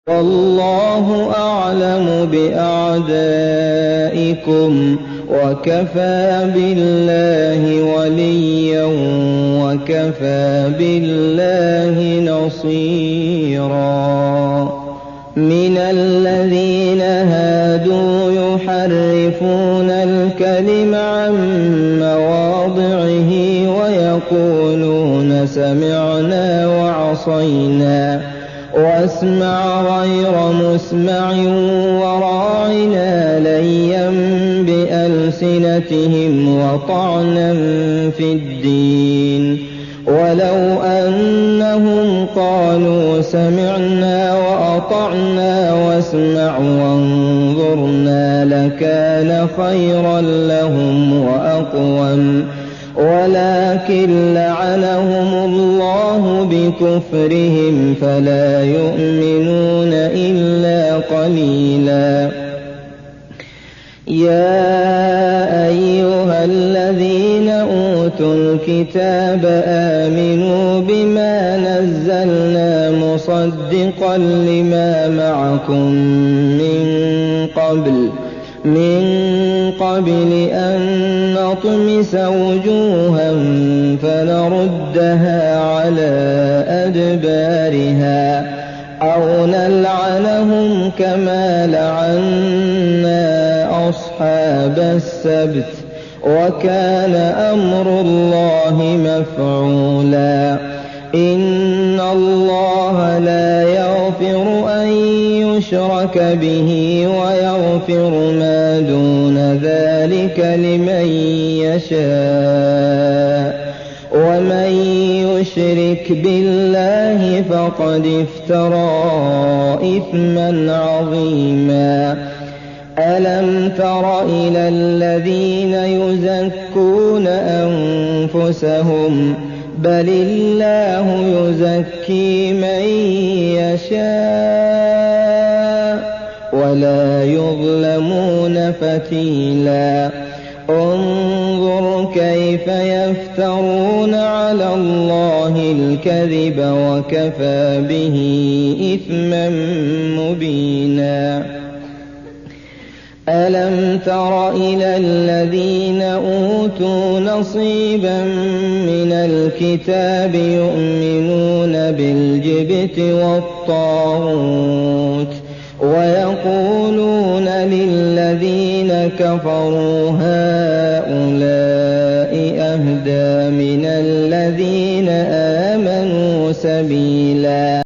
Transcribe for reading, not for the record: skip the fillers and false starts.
والله أعلم بأعدائكم وكفى بالله وليا وكفى بالله نصيرا. من الذين هادوا يحرفون الكلم عن مواضعه ويقولون سمعنا وعصينا واسمع غير مسمع وراعنا ليا بألسنتهم وطعنا في الدين. ولو أنهم قالوا سمعنا وأطعنا واسمع وانظرنا لكان خيرا لهم وأقوم، ولكن لعنهم الله بكفرهم فلا يؤمنون إلا قليلا. يا أيها الذين أوتوا الكتاب آمنوا بما نزلنا مصدقا لما معكم من قبل أن نطمس وجوها فنردها على أدبارها أو نلعنهم كما لعنا أصحاب السبت وكان أمر الله مفعولا. إن الله لا يغفر أن يشرك به ويغفر ما دون ذلك لمن يشاء، ومن يشرك بالله فقد افترى إثما عظيما. ألم تر إلى الذين يزكون أنفسهم بل الله يزكي من يشاء ولا يظلمون فتيلا. انظر كيف يفترون على الله الكذب وكفى به إثما مبينا. ألم تر إلى الذين أوتوا نصيبا من الكتاب يؤمنون بالجبت والطاغوت ويقولون للذين كفروا هؤلاء أهدى من الذين آمنوا سبيلا.